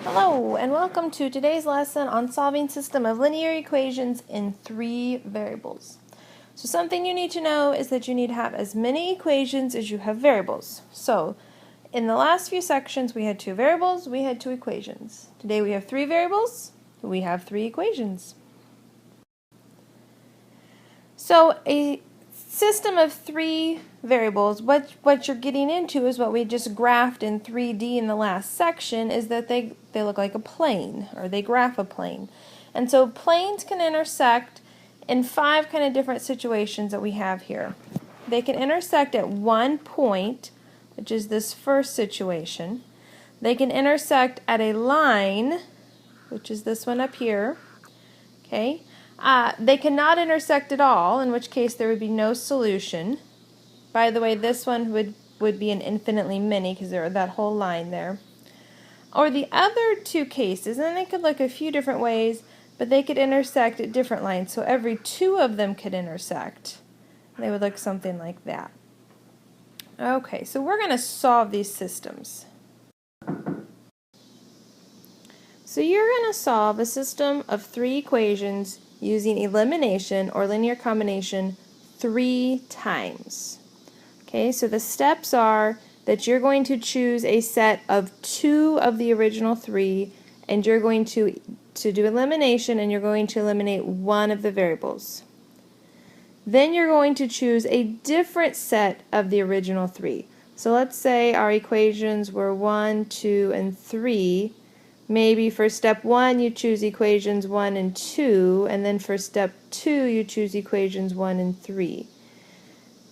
Hello, and welcome to today's lesson on solving system of linear equations in 3 variables. So something you need to know is that you need to have as many equations as you have variables. So in the last few sections we had 2 variables, we had 2 equations. Today we have 3 variables, we have 3 equations. So a system of 3 variables, what you're getting into is what we just graphed in 3D in the last section, is that they look like a plane, or they graph a plane. And so planes can intersect in 5 kind of different situations that we have here. They can intersect at one point, which is this first situation. They can intersect at a line, which is this one up here. Okay. They cannot intersect at all, in which case there would be no solution. By the way, this one would be an infinitely many because there are that whole line there. Or the other 2 cases, and they could look a few different ways, but they could intersect at different lines. So every 2 of them could intersect. They would look something like that. Okay, so we're going to solve these systems. So you're going to solve a system of 3 equations using elimination or linear combination 3 times. Okay, so the steps are that you're going to choose a set of 2 of the original 3, and you're going to do elimination, and you're going to eliminate one of the variables. Then you're going to choose a different set of the original 3. So let's say our equations were 1, 2, and 3. Maybe for step 1 you choose equations 1 and 2, and then for step 2 you choose equations 1 and 3.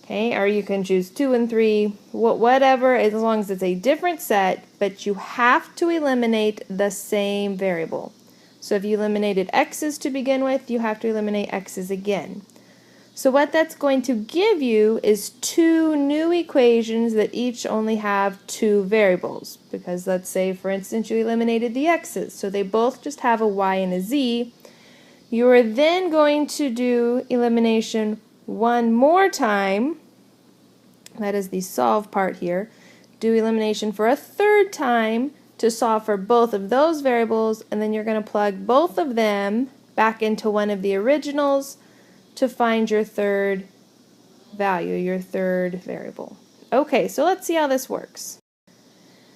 Okay, or you can choose 2 and 3, whatever, as long as it's a different set, but you have to eliminate the same variable. So if you eliminated x's to begin with, you have to eliminate x's again. So what that's going to give you is 2 new equations that each only have 2 variables. Because let's say, for instance, you eliminated the x's, so they both just have a y and a z. You are then going to do elimination one more time. That is the solve part here. Do elimination for a 3rd time to solve for both of those variables, and then you're going to plug both of them back into one of the originals to find your 3rd value, your 3rd variable. Okay, so let's see how this works.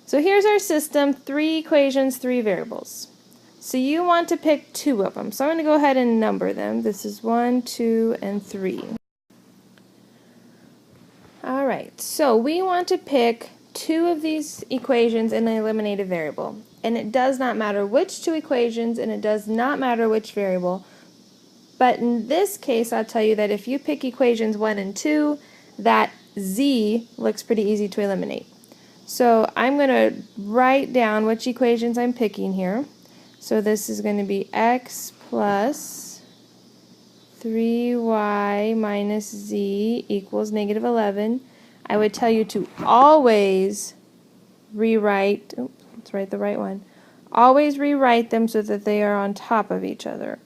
So here's our system, 3 equations, 3 variables. So you want to pick 2 of them. So I'm going to go ahead and number them. This is 1, 2, and 3. Alright, so we want to pick 2 of these equations and eliminate a variable. And it does not matter which 2 equations, and it does not matter which variable. But in this case, I'll tell you that if you pick equations 1 and 2, that z looks pretty easy to eliminate. So I'm going to write down which equations I'm picking here. So this is going to be x plus 3y minus z equals negative 11. I would tell you to always rewrite, let's write the right one, always rewrite them so that they are on top of each other.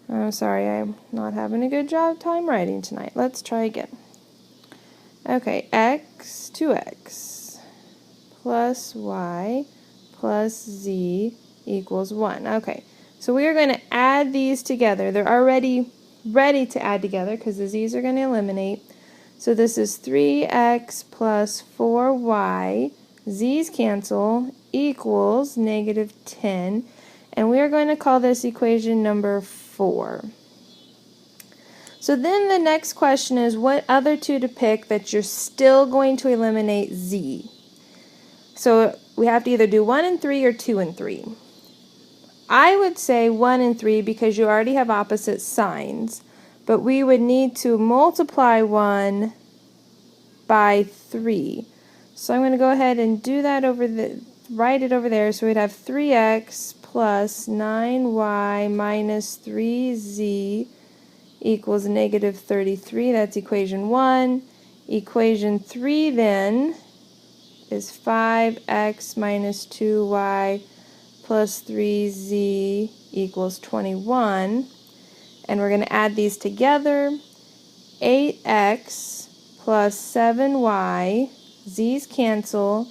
I'm sorry, I'm not having a good job time writing tonight. Let's try again. Okay, x, 2x plus y plus z equals 1. Okay, so we are going to add these together. They're already ready to add together because the z's are going to eliminate. So this is 3x plus 4y, z's cancel, equals negative 10. And we are going to call this equation number 4. So then the next question is, what other 2 to pick that you're still going to eliminate z? So we have to either do 1 and 3 or 2 and 3. I would say 1 and 3 because you already have opposite signs, but we would need to multiply 1 by 3. So I'm going to go ahead and do that write it over there. So we'd have 3x plus 9y minus 3z equals negative 33. That's equation 1. Equation 3 then is 5x minus 2y plus 3z equals 21. And we're going to add these together. 8x plus 7y z's cancel,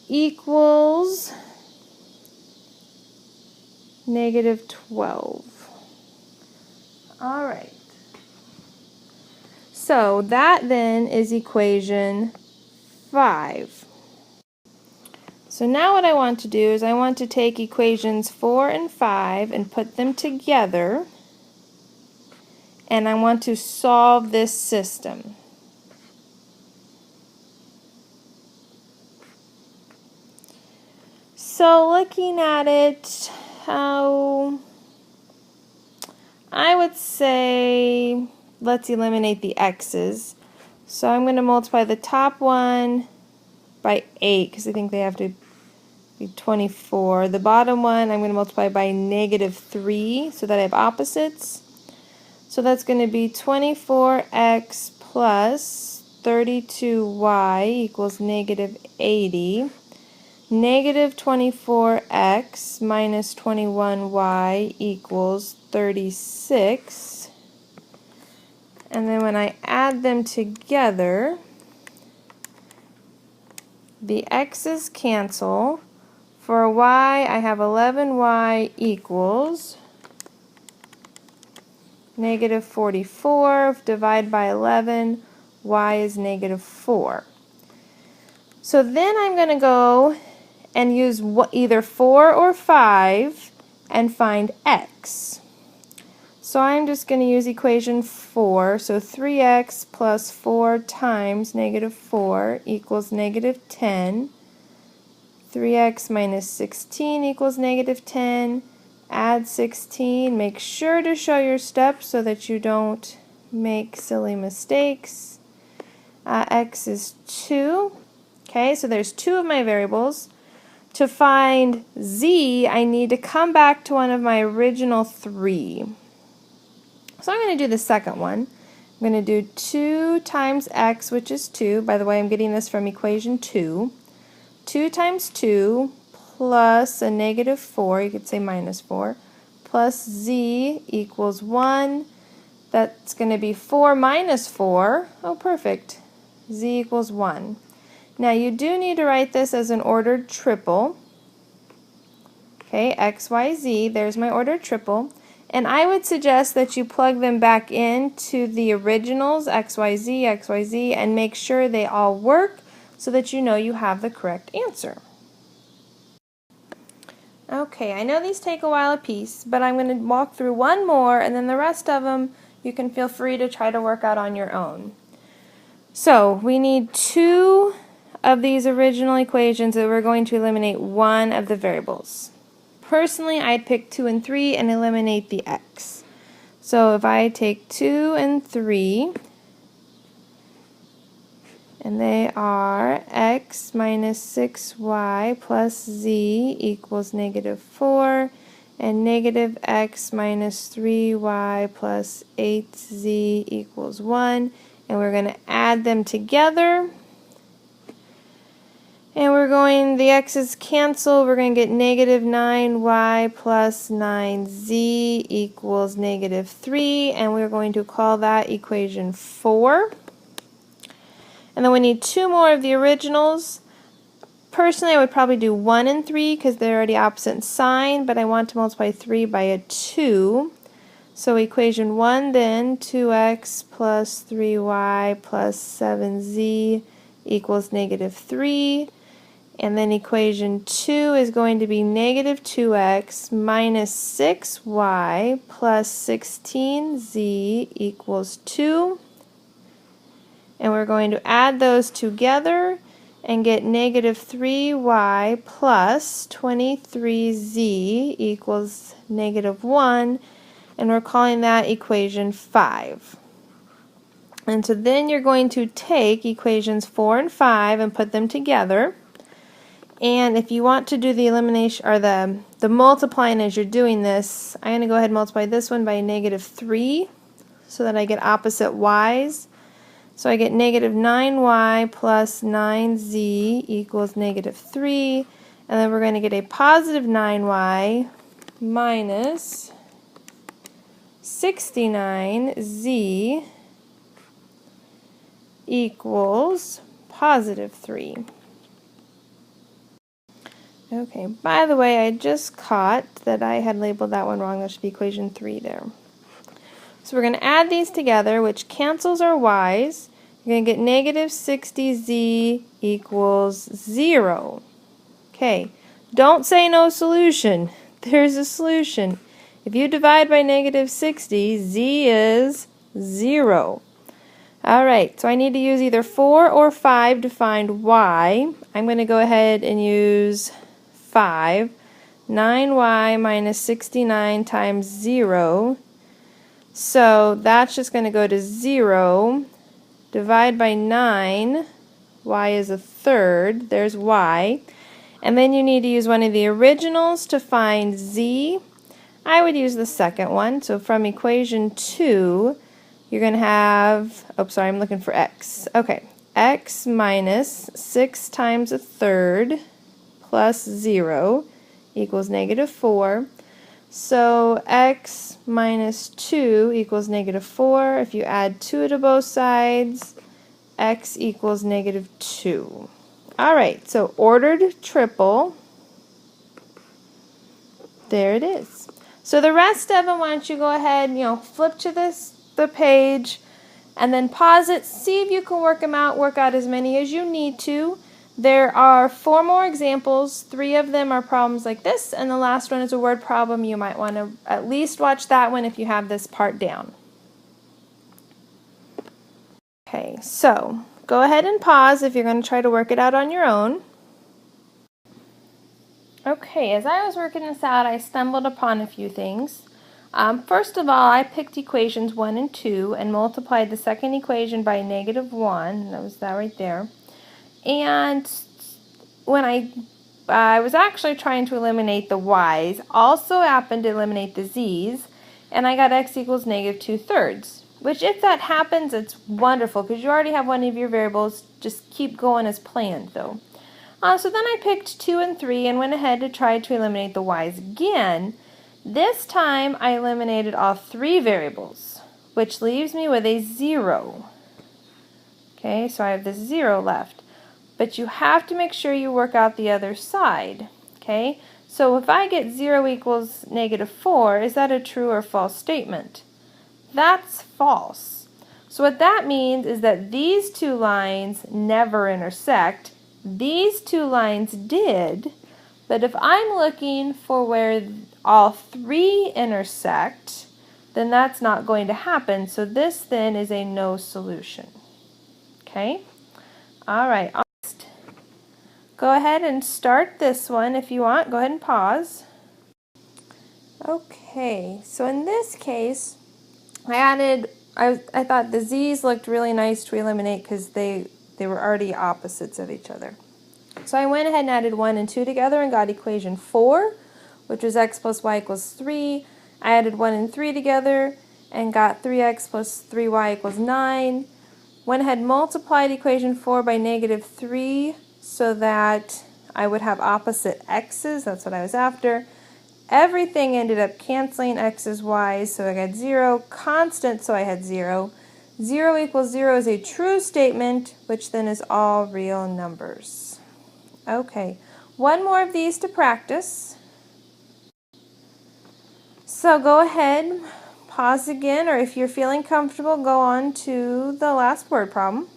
equals negative 12. All right. So that then is equation 5. So now what I want to do is I want to take equations 4 and 5 and put them together, and I want to solve this system. So looking at it, I would say let's eliminate the x's. So I'm going to multiply the top one by 8 because I think they have to be 24. The bottom one I'm going to multiply by negative 3 so that I have opposites. So that's going to be 24x plus 32y equals negative 80. Negative 24x minus 21y equals 36. And then when I add them together, the x's cancel. For y, I have 11y equals negative 44. Divide by 11, y is negative 4. So then I'm going to go and use either 4 or 5 and find x. So I'm just going to use equation 4. So 3x plus 4 times negative 4 equals negative 10. 3x minus 16 equals negative 10. Add 16. Make sure to show your steps so that you don't make silly mistakes. X is 2. Okay, so there's 2 of my variables. To find z, I need to come back to one of my original 3. So I'm going to do the second one. I'm going to do 2 times x, which is 2. By the way, I'm getting this from equation 2. 2 times 2 plus a negative 4, you could say minus 4, plus z equals 1. That's going to be 4 minus 4. Oh, perfect. Z equals 1. Now you do need to write this as an ordered triple. Okay, x, y, z, there's my ordered triple. And I would suggest that you plug them back into the originals, x, y, z, and make sure they all work so that you know you have the correct answer. Okay, I know these take a while a piece, but I'm going to walk through one more, and then the rest of them you can feel free to try to work out on your own. So we need 2 of these original equations that we're going to eliminate one of the variables. Personally, I'd pick 2 and 3 and eliminate the x. So if I take 2 and 3, and they are x minus 6y plus z equals negative 4, and negative x minus 3y plus 8z equals 1, and we're going to add them together. And we're going, the x's cancel, we're going to get negative 9y plus 9z equals negative 3, and we're going to call that equation 4. And then we need 2 more of the originals. Personally, I would probably do 1 and 3 because they're already opposite sign, but I want to multiply 3 by a 2. So equation 1 then, 2x plus 3y plus 7z equals negative 3. And then equation 2 is going to be negative 2x minus 6y plus 16z equals 2. And we're going to add those together and get negative 3y plus 23z equals negative 1. And we're calling that equation 5. And so then you're going to take equations 4 and 5 and put them together. And if you want to do the elimination or the multiplying as you're doing this, I'm going to go ahead and multiply this one by negative 3 so that I get opposite y's. So I get negative 9y plus 9z equals negative 3. And then we're going to get a positive 9y minus 69z equals positive 3. Okay, by the way, I just caught that I had labeled that one wrong. That should be equation 3 there. So we're going to add these together, which cancels our y's. You're going to get negative 60z equals 0. Okay, don't say no solution. There's a solution. If you divide by negative 60, z is 0. Alright, so I need to use either 4 or 5 to find y. I'm going to go ahead and use 5. 9y minus 69 times 0. So that's just going to go to 0. Divide by 9. Y is a third. There's y. And then you need to use one of the originals to find z. I would use the second one. So from equation 2, you're going to have, oh, sorry, I'm looking for x. Okay, x minus 6 times a third plus 0 equals negative 4. So x minus 2 equals negative 4. If you add 2 to both sides, x equals negative 2. Alright, so ordered triple. There it is. So the rest of them, why don't you go ahead and, flip to the page and then pause it, see if you can work them out, work out as many as you need to. There are 4 more examples. 3 of them are problems like this, and the last one is a word problem. You might want to at least watch that one if you have this part down. Okay, so go ahead and pause if you're going to try to work it out on your own. Okay, as I was working this out, I stumbled upon a few things. First of all, I picked equations 1 and 2 and multiplied the second equation by negative 1. That was that right there. And when I was actually trying to eliminate the y's, also happened to eliminate the z's, and I got x equals negative 2/3. Which, if that happens, it's wonderful because you already have one of your variables. Just keep going as planned, though. So then I picked 2 and 3 and went ahead to try to eliminate the y's again. This time I eliminated all 3 variables, which leaves me with a 0. Okay, so I have this 0 left. But you have to make sure you work out the other side. Okay, so if I get 0 equals negative 4, is that a true or false statement? That's false. So what that means is that these 2 lines never intersect. These 2 lines did, but if I'm looking for where all 3 intersect, then that's not going to happen. So this then is a no solution. Okay? All right. Go ahead and start this one if you want. Go ahead and pause. Okay, so in this case, I thought the z's looked really nice to eliminate because they were already opposites of each other. So I went ahead and added 1 and 2 together and got equation 4, which was x plus y equals 3. I added 1 and 3 together and got 3x plus 3y equals 9. Went ahead and multiplied equation 4 by negative 3 so that I would have opposite x's. That's what I was after. Everything ended up canceling x's, y's, so I got 0. Constant, so I had 0. 0 equals 0 is a true statement, which then is all real numbers. Okay, one more of these to practice. So go ahead, pause again, or if you're feeling comfortable, go on to the last word problem.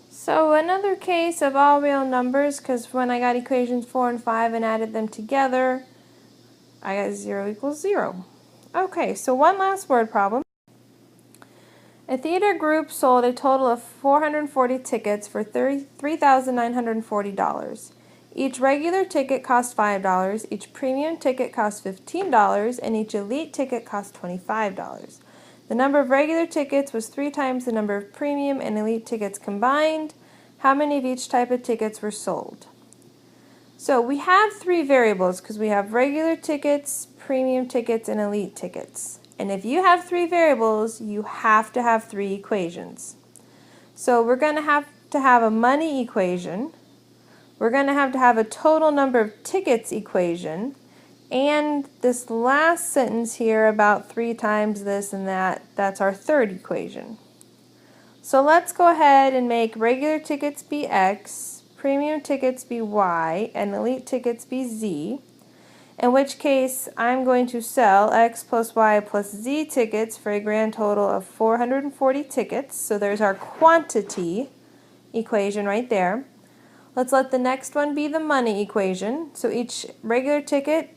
So another case of all real numbers, because when I got equations 4 and 5 and added them together, I got 0 equals 0. Okay, so one last word problem. A theater group sold a total of 440 tickets for $3,940. Each regular ticket cost $5, each premium ticket cost $15, and each elite ticket cost $25. The number of regular tickets was 3 times the number of premium and elite tickets combined. How many of each type of tickets were sold? So we have 3 variables because we have regular tickets, premium tickets, and elite tickets. And if you have 3 variables, you have to have 3 equations. So we're going to have a money equation. We're going to have a total number of tickets equation. And this last sentence here about 3 times this and that, that's our third equation. So let's go ahead and make regular tickets be X, premium tickets be Y, and elite tickets be Z. In which case, I'm going to sell X plus Y plus Z tickets for a grand total of 440 tickets. So there's our quantity equation right there. Let's let the next one be the money equation. So each regular ticket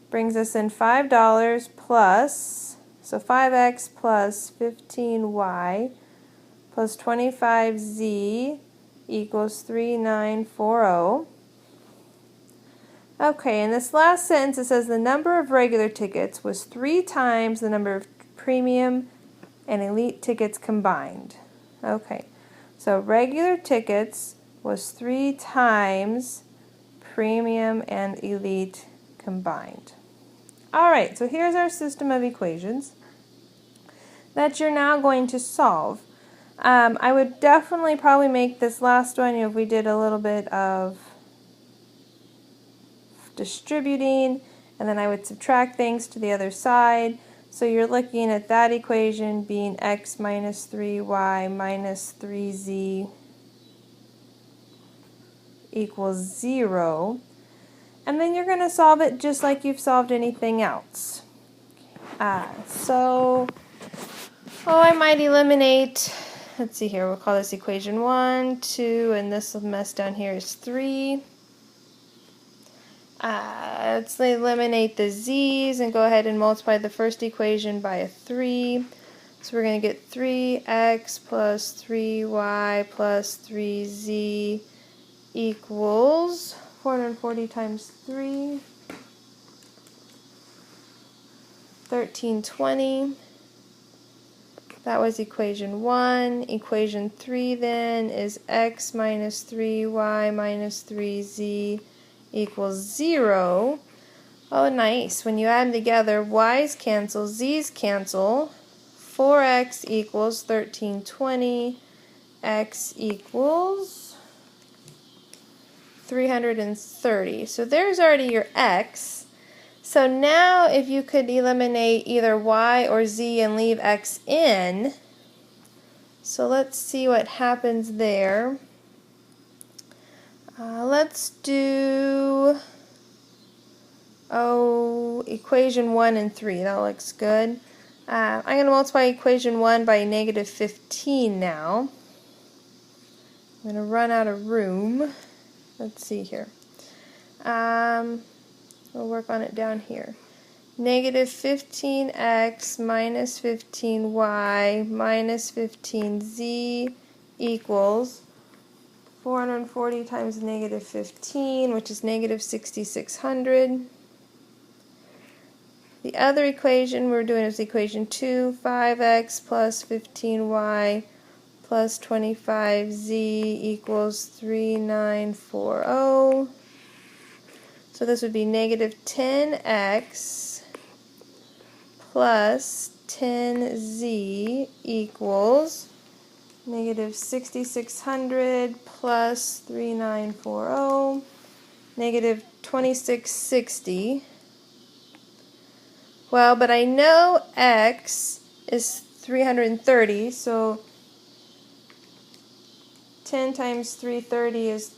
brings us in $5 plus, so 5X plus 15Y plus 25Z equals 3940. Okay, in this last sentence it says the number of regular tickets was 3 times the number of premium and elite tickets combined. Okay, so regular tickets was 3 times premium and elite combined. Alright, so here's our system of equations that you're now going to solve. I would definitely probably make this last one, if we did a little bit of distributing, and then I would subtract things to the other side. So you're looking at that equation being x minus 3y minus 3z equals 0. And then you're going to solve it just like you've solved anything else. I might eliminate, let's see here, we'll call this equation 1, 2, and this mess down here is 3. Let's eliminate the z's and go ahead and multiply the first equation by a 3. So we're going to get 3x plus 3y plus 3z equals 440 times 3, 1320. That was equation 1. Equation 3 then is x minus 3y minus 3z equals 0. Oh, nice. When you add them together, y's cancel, z's cancel. 4x equals 1320. X equals 330. So there's already your x. So now if you could eliminate either y or z and leave x in, so let's see what happens there. Let's do equation 1 and 3. That looks good. I'm going to multiply equation 1 by negative 15 now. I'm going to run out of room. Let's see here. We'll work on it down here. Negative 15x minus 15y minus 15z equals 440 times negative 15, which is negative 6,600. The other equation we're doing is equation 2, 5x plus 15y plus 25z equals 3940. So this would be negative 10x plus 10z equals negative 6,600 plus 3940, negative 2660. Well, but I know x is 330, so 10 times 330 is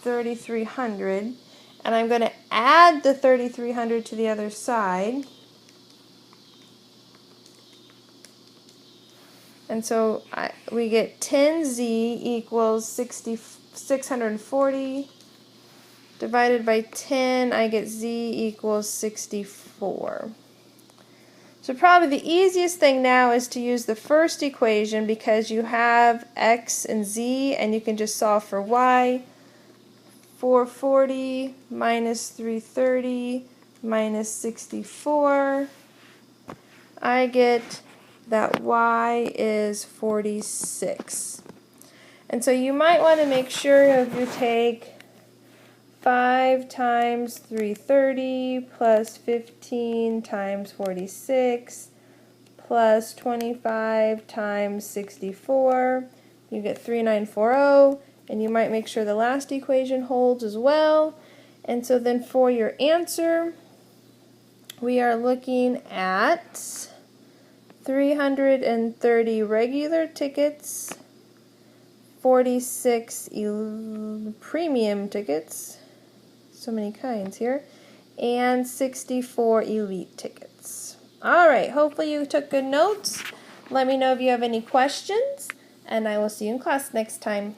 3,300. And I'm going to add the 3,300 to the other side. And so we get 10z equals 640 divided by 10. I get z equals 64. So probably the easiest thing now is to use the first equation because you have x and z and you can just solve for y. 440 minus 330 minus 64. I get that y is 46. And so you might want to make sure if you take 5 times 330 plus 15 times 46 plus 25 times 64, you get 3940. And you might make sure the last equation holds as well. And so then for your answer, we are looking at 330 regular tickets, 46 premium tickets, so many kinds here, and 64 elite tickets. Alright, hopefully you took good notes. Let me know if you have any questions, and I will see you in class next time.